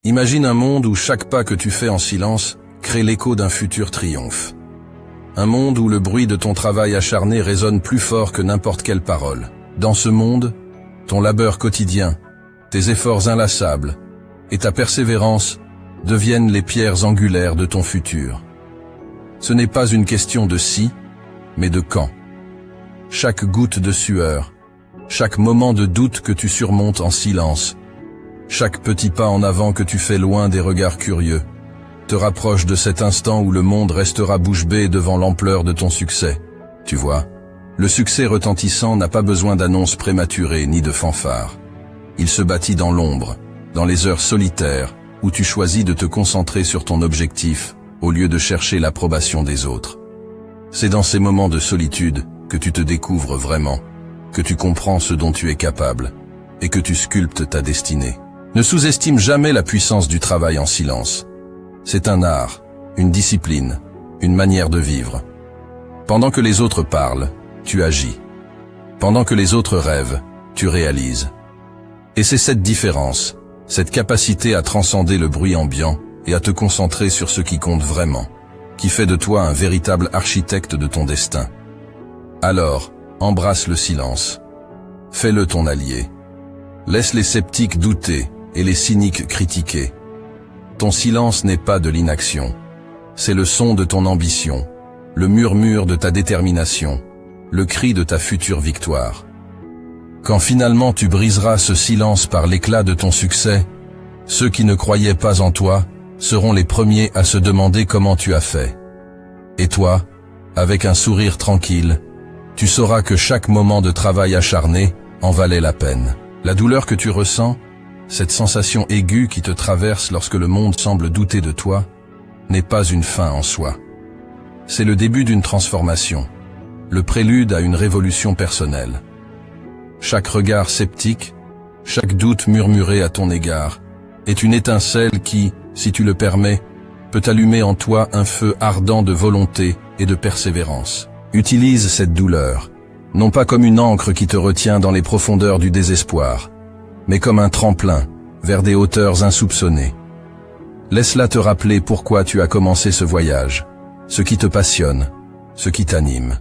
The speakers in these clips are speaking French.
Imagine un monde où chaque pas que tu fais en silence crée l'écho d'un futur triomphe. Un monde où le bruit de ton travail acharné résonne plus fort que n'importe quelle parole. Dans ce monde, ton labeur quotidien, tes efforts inlassables et ta persévérance deviennent les pierres angulaires de ton futur. Ce n'est pas une question de si, mais de quand. Chaque goutte de sueur, chaque moment de doute que tu surmontes en silence, chaque petit pas en avant que tu fais loin des regards curieux, te rapproche de cet instant où le monde restera bouche bée devant l'ampleur de ton succès. Tu vois, le succès retentissant n'a pas besoin d'annonces prématurées ni de fanfares. Il se bâtit dans l'ombre, dans les heures solitaires, où tu choisis de te concentrer sur ton objectif, au lieu de chercher l'approbation des autres. C'est dans ces moments de solitude que tu te découvres vraiment, que tu comprends ce dont tu es capable, et que tu sculptes ta destinée. Ne sous-estime jamais la puissance du travail en silence. C'est un art, une discipline, une manière de vivre. Pendant que les autres parlent, tu agis. Pendant que les autres rêvent, tu réalises. Et c'est cette différence, cette capacité à transcender le bruit ambiant et à te concentrer sur ce qui compte vraiment, qui fait de toi un véritable architecte de ton destin. Alors, embrasse le silence. Fais-le ton allié. Laisse les sceptiques douter et les cyniques critiquer. Ton silence n'est pas de l'inaction. C'est le son de ton ambition, le murmure de ta détermination, le cri de ta future victoire. Quand finalement tu briseras ce silence par l'éclat de ton succès, ceux qui ne croyaient pas en toi seront les premiers à se demander comment tu as fait. Et toi, avec un sourire tranquille, tu sauras que chaque moment de travail acharné en valait la peine. La douleur que tu ressens, cette sensation aiguë qui te traverse lorsque le monde semble douter de toi, n'est pas une fin en soi. C'est le début d'une transformation, le prélude à une révolution personnelle. Chaque regard sceptique, chaque doute murmuré à ton égard, est une étincelle qui, si tu le permets, peut allumer en toi un feu ardent de volonté et de persévérance. Utilise cette douleur, non pas comme une ancre qui te retient dans les profondeurs du désespoir, mais comme un tremplin vers des hauteurs insoupçonnées. Laisse-la te rappeler pourquoi tu as commencé ce voyage, ce qui te passionne, ce qui t'anime.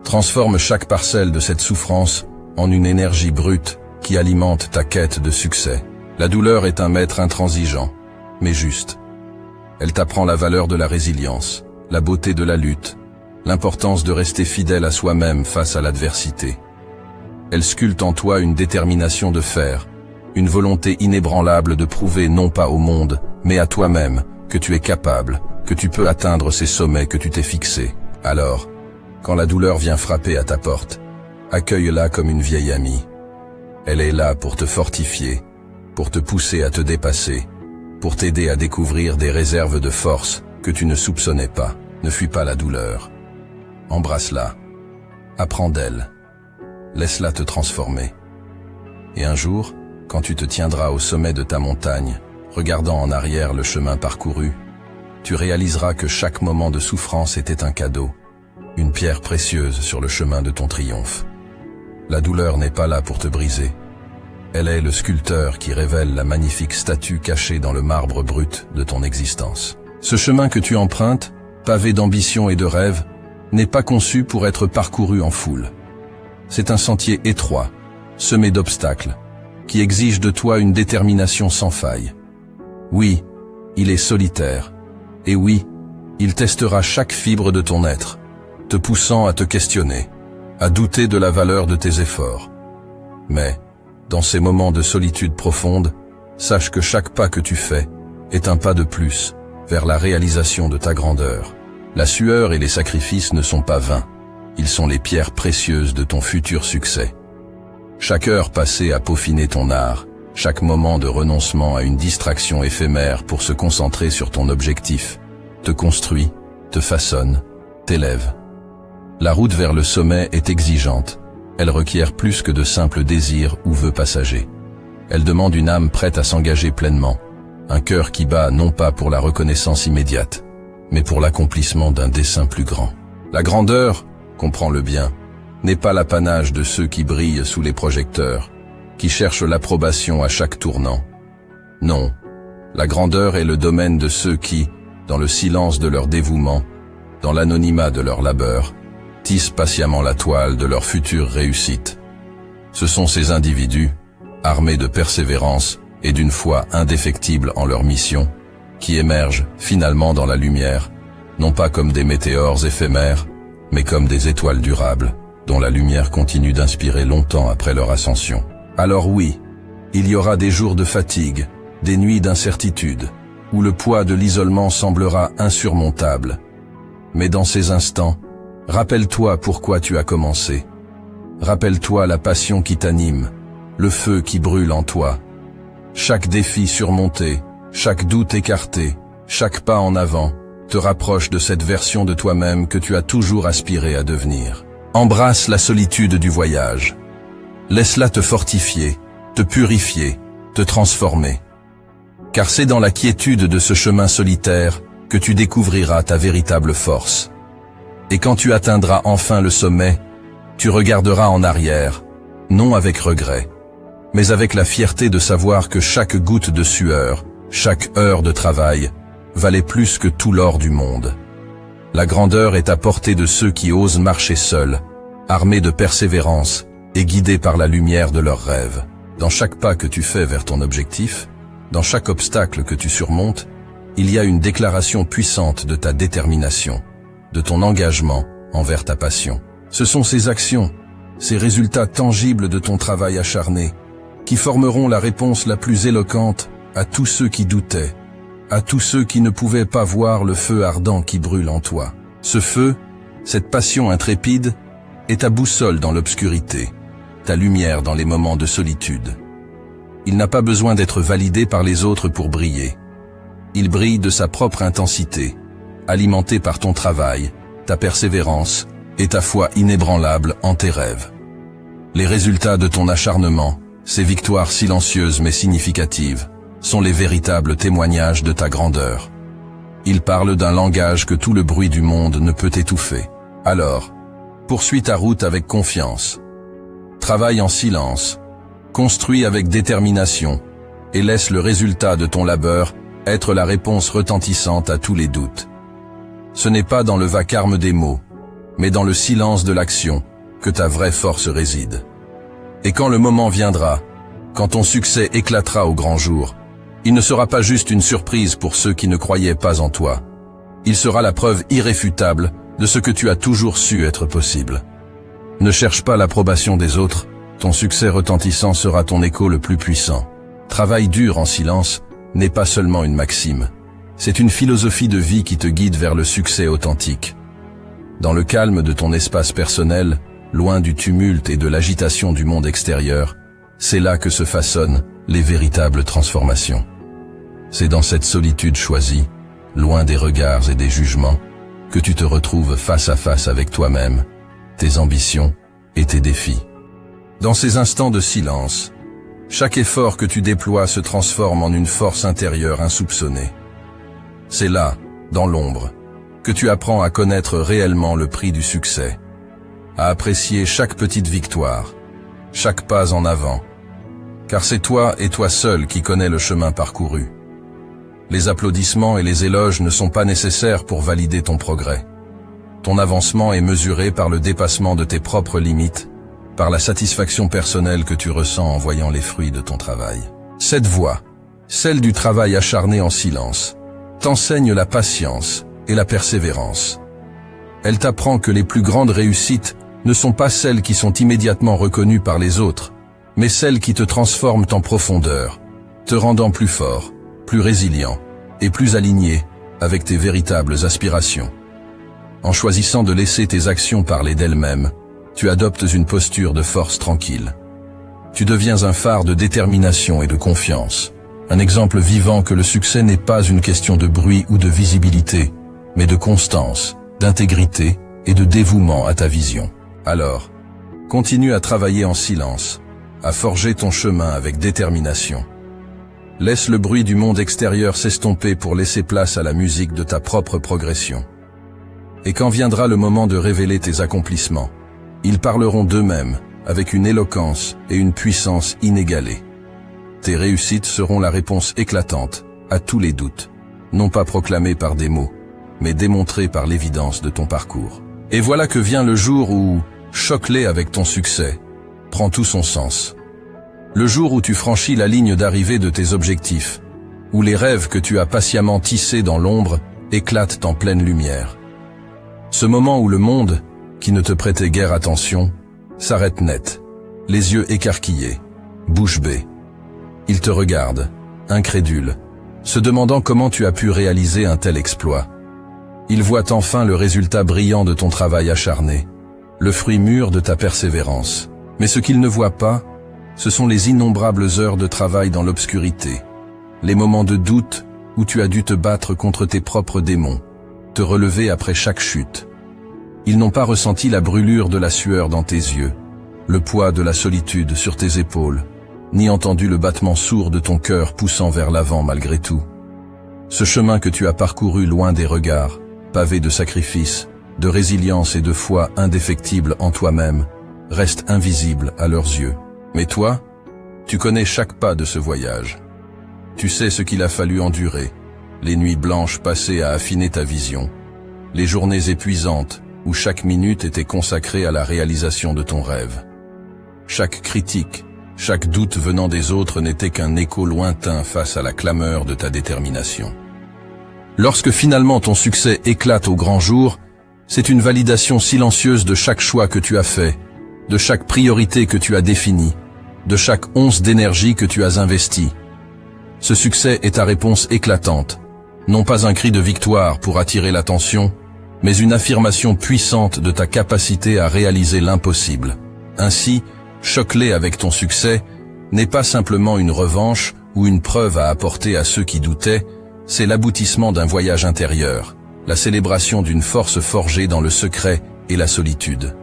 Transforme chaque parcelle de cette souffrance en une énergie brute qui alimente ta quête de succès. La douleur est un maître intransigeant, mais juste. Elle t'apprend la valeur de la résilience, la beauté de la lutte, l'importance de rester fidèle à soi-même face à l'adversité. Elle sculpte en toi une détermination de fer, une volonté inébranlable de prouver non pas au monde, mais à toi-même, que tu es capable, que tu peux atteindre ces sommets que tu t'es fixés. Alors, quand la douleur vient frapper à ta porte, accueille-la comme une vieille amie. Elle est là pour te fortifier, pour te pousser à te dépasser, pour t'aider à découvrir des réserves de force que tu ne soupçonnais pas. Ne fuis pas la douleur. Embrasse-la. Apprends d'elle. Laisse-la te transformer. Et un jour, quand tu te tiendras au sommet de ta montagne, regardant en arrière le chemin parcouru, tu réaliseras que chaque moment de souffrance était un cadeau, une pierre précieuse sur le chemin de ton triomphe. La douleur n'est pas là pour te briser. Elle est le sculpteur qui révèle la magnifique statue cachée dans le marbre brut de ton existence. Ce chemin que tu empruntes, pavé d'ambition et de rêves, n'est pas conçu pour être parcouru en foule. C'est un sentier étroit, semé d'obstacles, qui exige de toi une détermination sans faille. Oui, il est solitaire, et oui, il testera chaque fibre de ton être, te poussant à te questionner, à douter de la valeur de tes efforts. Mais, dans ces moments de solitude profonde, sache que chaque pas que tu fais est un pas de plus vers la réalisation de ta grandeur. La sueur et les sacrifices ne sont pas vains, ils sont les pierres précieuses de ton futur succès. Chaque heure passée à peaufiner ton art, chaque moment de renoncement à une distraction éphémère pour se concentrer sur ton objectif, te construit, te façonne, t'élève. La route vers le sommet est exigeante, elle requiert plus que de simples désirs ou vœux passagers. Elle demande une âme prête à s'engager pleinement, un cœur qui bat non pas pour la reconnaissance immédiate, mais pour l'accomplissement d'un dessein plus grand. La grandeur, comprends-le bien, n'est pas l'apanage de ceux qui brillent sous les projecteurs, qui cherchent l'approbation à chaque tournant. Non, La grandeur est le domaine de ceux qui, dans le silence de leur dévouement, dans l'anonymat de leur labeur, tissent patiemment la toile de leur future réussite. Ce sont ces individus, armés de persévérance et d'une foi indéfectible en leur mission, qui émergent finalement dans la lumière, non pas comme des météores éphémères, mais comme des étoiles durables, dont la lumière continue d'inspirer longtemps après leur ascension. Alors oui, il y aura des jours de fatigue, des nuits d'incertitude, où le poids de l'isolement semblera insurmontable. Mais dans ces instants, rappelle-toi pourquoi tu as commencé. Rappelle-toi la passion qui t'anime, le feu qui brûle en toi. Chaque défi surmonté, chaque doute écarté, chaque pas en avant, te rapproche de cette version de toi-même que tu as toujours aspiré à devenir. Embrasse la solitude du voyage. Laisse-la te fortifier, te purifier, te transformer. Car c'est dans la quiétude de ce chemin solitaire que tu découvriras ta véritable force. Et quand tu atteindras enfin le sommet, tu regarderas en arrière, non avec regret, mais avec la fierté de savoir que chaque goutte de sueur, chaque heure de travail, valait plus que tout l'or du monde. La grandeur est à portée de ceux qui osent marcher seuls, armés de persévérance et guidés par la lumière de leurs rêves. Dans chaque pas que tu fais vers ton objectif, dans chaque obstacle que tu surmontes, il y a une déclaration puissante de ta détermination, de ton engagement envers ta passion. Ce sont ces actions, ces résultats tangibles de ton travail acharné, qui formeront la réponse la plus éloquente à tous ceux qui doutaient, à tous ceux qui ne pouvaient pas voir le feu ardent qui brûle en toi. Ce feu, cette passion intrépide, est ta boussole dans l'obscurité, ta lumière dans les moments de solitude. Il n'a pas besoin d'être validé par les autres pour briller. Il brille de sa propre intensité, alimenté par ton travail, ta persévérance et ta foi inébranlable en tes rêves. Les résultats de ton acharnement, ces victoires silencieuses mais significatives, sont les véritables témoignages de ta grandeur. Ils parlent d'un langage que tout le bruit du monde ne peut étouffer. Alors, poursuis ta route avec confiance. Travaille en silence, construis avec détermination et laisse le résultat de ton labeur être la réponse retentissante à tous les doutes. Ce n'est pas dans le vacarme des mots, mais dans le silence de l'action que ta vraie force réside. Et quand le moment viendra, quand ton succès éclatera au grand jour, il ne sera pas juste une surprise pour ceux qui ne croyaient pas en toi. Il sera la preuve irréfutable de ce que tu as toujours su être possible. Ne cherche pas l'approbation des autres, ton succès retentissant sera ton écho le plus puissant. Travail dur en silence n'est pas seulement une maxime, c'est une philosophie de vie qui te guide vers le succès authentique. Dans le calme de ton espace personnel, loin du tumulte et de l'agitation du monde extérieur, c'est là que se façonnent les véritables transformations. C'est dans cette solitude choisie, loin des regards et des jugements, que tu te retrouves face à face avec toi-même, tes ambitions et tes défis. Dans ces instants de silence, chaque effort que tu déploies se transforme en une force intérieure insoupçonnée. C'est là, dans l'ombre, que tu apprends à connaître réellement le prix du succès, à apprécier chaque petite victoire, chaque pas en avant, car c'est toi et toi seul qui connais le chemin parcouru. Les applaudissements et les éloges ne sont pas nécessaires pour valider ton progrès. Ton avancement est mesuré par le dépassement de tes propres limites, par la satisfaction personnelle que tu ressens en voyant les fruits de ton travail. Cette voie, celle du travail acharné en silence, t'enseigne la patience et la persévérance. Elle t'apprend que les plus grandes réussites ne sont pas celles qui sont immédiatement reconnues par les autres, mais celles qui te transforment en profondeur, te rendant plus fort, plus résilient et plus aligné avec tes véritables aspirations. En choisissant de laisser tes actions parler d'elles-mêmes, tu adoptes une posture de force tranquille. Tu deviens un phare de détermination et de confiance, un exemple vivant que le succès n'est pas une question de bruit ou de visibilité, mais de constance, d'intégrité et de dévouement à ta vision. Alors, continue à travailler en silence, à forger ton chemin avec détermination. Laisse le bruit du monde extérieur s'estomper pour laisser place à la musique de ta propre progression. Et quand viendra le moment de révéler tes accomplissements, ils parleront d'eux-mêmes avec une éloquence et une puissance inégalées. Tes réussites seront la réponse éclatante à tous les doutes, non pas proclamés par des mots, mais démontrés par l'évidence de ton parcours. Et voilà que vient le jour où, choc-les avec ton succès, prend tout son sens. Le jour où tu franchis la ligne d'arrivée de tes objectifs, où les rêves que tu as patiemment tissés dans l'ombre éclatent en pleine lumière. Ce moment où le monde, qui ne te prêtait guère attention, s'arrête net, les yeux écarquillés, bouche bée. Il te regarde, incrédule, se demandant comment tu as pu réaliser un tel exploit. Il voit enfin le résultat brillant de ton travail acharné, le fruit mûr de ta persévérance. Mais ce qu'il ne voit pas, ce sont les innombrables heures de travail dans l'obscurité, les moments de doute où tu as dû te battre contre tes propres démons, te relever après chaque chute. Ils n'ont pas ressenti la brûlure de la sueur dans tes yeux, le poids de la solitude sur tes épaules, ni entendu le battement sourd de ton cœur poussant vers l'avant malgré tout. Ce chemin que tu as parcouru loin des regards, pavé de sacrifices, de résilience et de foi indéfectible en toi-même, reste invisible à leurs yeux. Mais toi, tu connais chaque pas de ce voyage. Tu sais ce qu'il a fallu endurer, les nuits blanches passées à affiner ta vision, les journées épuisantes où chaque minute était consacrée à la réalisation de ton rêve. Chaque critique, chaque doute venant des autres n'était qu'un écho lointain face à la clameur de ta détermination. Lorsque finalement ton succès éclate au grand jour, c'est une validation silencieuse de chaque choix que tu as fait, de chaque priorité que tu as définie, de chaque once d'énergie que tu as investie. Ce succès est ta réponse éclatante, non pas un cri de victoire pour attirer l'attention, mais une affirmation puissante de ta capacité à réaliser l'impossible. Ainsi, choc-les avec ton succès n'est pas simplement une revanche ou une preuve à apporter à ceux qui doutaient, c'est l'aboutissement d'un voyage intérieur, la célébration d'une force forgée dans le secret et la solitude.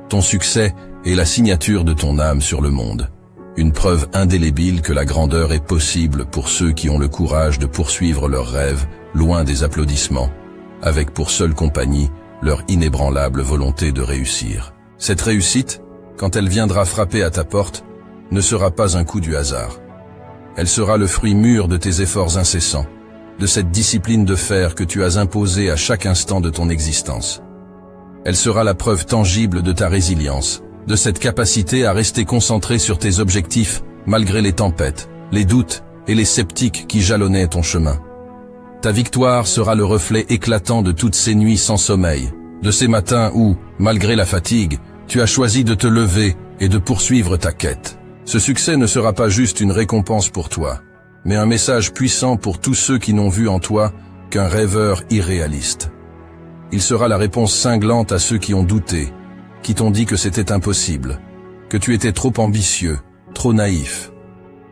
Ton succès est la signature de ton âme sur le monde, une preuve indélébile que la grandeur est possible pour ceux qui ont le courage de poursuivre leurs rêves loin des applaudissements, avec pour seule compagnie leur inébranlable volonté de réussir. Cette réussite, quand elle viendra frapper à ta porte, ne sera pas un coup du hasard. Elle sera le fruit mûr de tes efforts incessants, de cette discipline de fer que tu as imposée à chaque instant de ton existence. Elle sera la preuve tangible de ta résilience, de cette capacité à rester concentré sur tes objectifs malgré les tempêtes, les doutes et les sceptiques qui jalonnaient ton chemin. Ta victoire sera le reflet éclatant de toutes ces nuits sans sommeil, de ces matins où, malgré la fatigue, tu as choisi de te lever et de poursuivre ta quête. Ce succès ne sera pas juste une récompense pour toi, mais un message puissant pour tous ceux qui n'ont vu en toi qu'un rêveur irréaliste. Il sera la réponse cinglante à ceux qui ont douté, qui t'ont dit que c'était impossible, que tu étais trop ambitieux, trop naïf.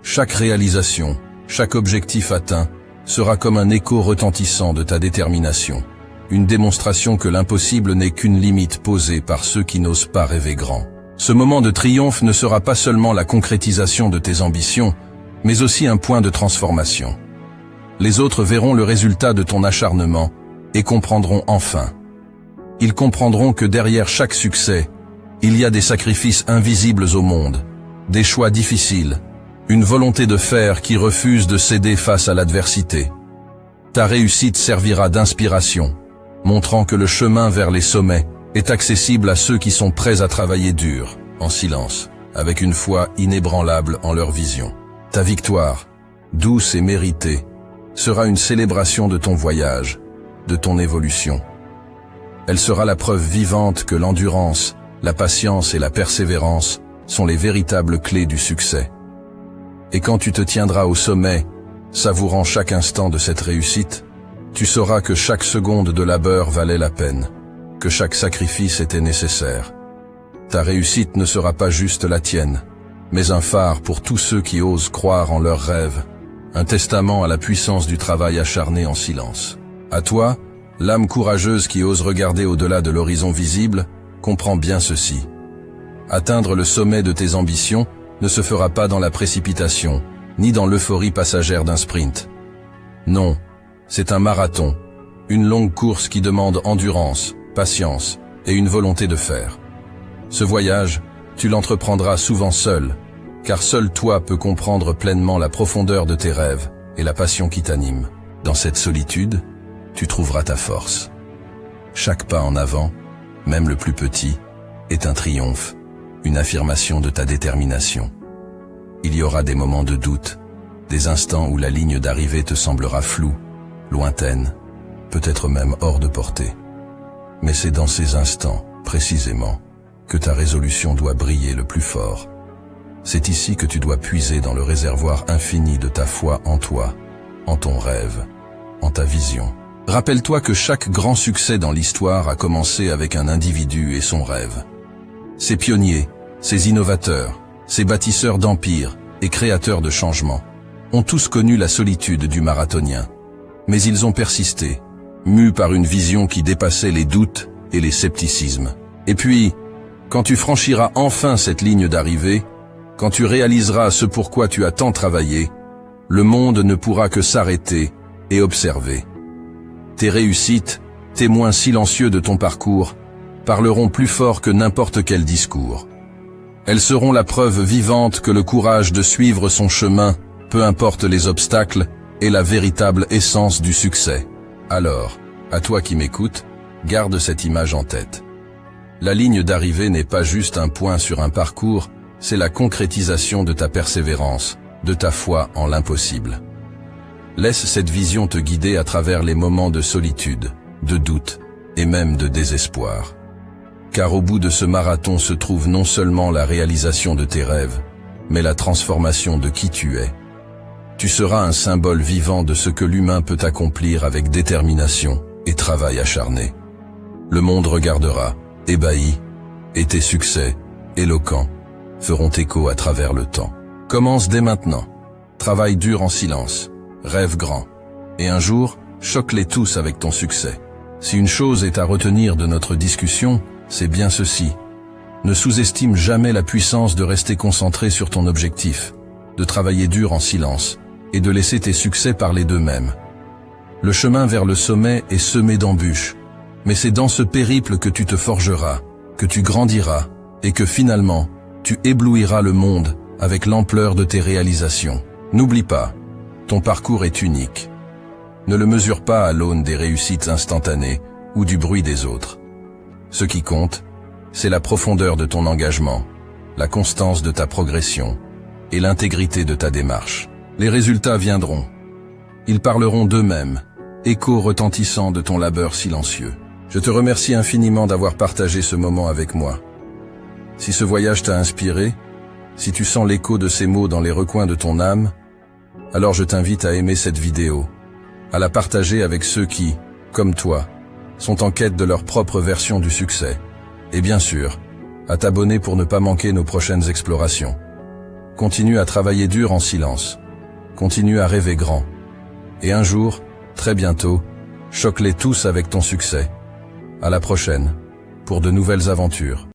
Chaque réalisation, chaque objectif atteint, sera comme un écho retentissant de ta détermination, une démonstration que l'impossible n'est qu'une limite posée par ceux qui n'osent pas rêver grand. Ce moment de triomphe ne sera pas seulement la concrétisation de tes ambitions, mais aussi un point de transformation. Les autres verront le résultat de ton acharnement et comprendront enfin. Ils comprendront que derrière chaque succès, il y a des sacrifices invisibles au monde, des choix difficiles, une volonté de fer qui refuse de céder face à l'adversité. Ta réussite servira d'inspiration, montrant que le chemin vers les sommets est accessible à ceux qui sont prêts à travailler dur, en silence, avec une foi inébranlable en leur vision. Ta victoire, douce et méritée, sera une célébration de ton voyage, de ton évolution. Elle sera la preuve vivante que l'endurance, la patience et la persévérance sont les véritables clés du succès. Et quand tu te tiendras au sommet, savourant chaque instant de cette réussite, tu sauras que chaque seconde de labeur valait la peine, que chaque sacrifice était nécessaire. Ta réussite ne sera pas juste la tienne, mais un phare pour tous ceux qui osent croire en leurs rêves, un testament à la puissance du travail acharné en silence. À toi, l'âme courageuse qui ose regarder au-delà de l'horizon visible, comprends bien ceci. Atteindre le sommet de tes ambitions ne se fera pas dans la précipitation, ni dans l'euphorie passagère d'un sprint. Non, c'est un marathon, une longue course qui demande endurance, patience et une volonté de faire. Ce voyage, tu l'entreprendras souvent seul, car seul toi peux comprendre pleinement la profondeur de tes rêves et la passion qui t'anime. Dans cette solitude, tu trouveras ta force. Chaque pas en avant, même le plus petit, est un triomphe, une affirmation de ta détermination. Il y aura des moments de doute, des instants où la ligne d'arrivée te semblera floue, lointaine, peut-être même hors de portée. Mais c'est dans ces instants, précisément, que ta résolution doit briller le plus fort. C'est ici que tu dois puiser dans le réservoir infini de ta foi en toi, en ton rêve, en ta vision. Rappelle-toi que chaque grand succès dans l'histoire a commencé avec un individu et son rêve. Ces pionniers, ces innovateurs, ces bâtisseurs d'empires et créateurs de changements ont tous connu la solitude du marathonien. Mais ils ont persisté, mus par une vision qui dépassait les doutes et les scepticismes. Et puis, quand tu franchiras enfin cette ligne d'arrivée, quand tu réaliseras ce pourquoi tu as tant travaillé, le monde ne pourra que s'arrêter et observer. Tes réussites, témoins silencieux de ton parcours, parleront plus fort que n'importe quel discours. Elles seront la preuve vivante que le courage de suivre son chemin, peu importe les obstacles, est la véritable essence du succès. Alors, à toi qui m'écoutes, garde cette image en tête. La ligne d'arrivée n'est pas juste un point sur un parcours, c'est la concrétisation de ta persévérance, de ta foi en l'impossible. Laisse cette vision te guider à travers les moments de solitude, de doute et même de désespoir. Car au bout de ce marathon se trouve non seulement la réalisation de tes rêves, mais la transformation de qui tu es. Tu seras un symbole vivant de ce que l'humain peut accomplir avec détermination et travail acharné. Le monde regardera, ébahi, et tes succès, éloquents, feront écho à travers le temps. Commence dès maintenant. Travaille dur en silence. Rêve grand. Et un jour, choque-les tous avec ton succès. Si une chose est à retenir de notre discussion, c'est bien ceci. Ne sous-estime jamais la puissance de rester concentré sur ton objectif, de travailler dur en silence, et de laisser tes succès parler d'eux-mêmes. Le chemin vers le sommet est semé d'embûches, mais c'est dans ce périple que tu te forgeras, que tu grandiras, et que finalement, tu éblouiras le monde avec l'ampleur de tes réalisations. N'oublie pas, ton parcours est unique. Ne le mesure pas à l'aune des réussites instantanées ou du bruit des autres. Ce qui compte, c'est la profondeur de ton engagement, la constance de ta progression et l'intégrité de ta démarche. Les résultats viendront. Ils parleront d'eux-mêmes, écho retentissant de ton labeur silencieux. Je te remercie infiniment d'avoir partagé ce moment avec moi. Si ce voyage t'a inspiré, si tu sens l'écho de ces mots dans les recoins de ton âme, alors je t'invite à aimer cette vidéo, à la partager avec ceux qui, comme toi, sont en quête de leur propre version du succès, et bien sûr, à t'abonner pour ne pas manquer nos prochaines explorations. Continue à travailler dur en silence, continue à rêver grand, et un jour, très bientôt, choque-les tous avec ton succès. À la prochaine, pour de nouvelles aventures.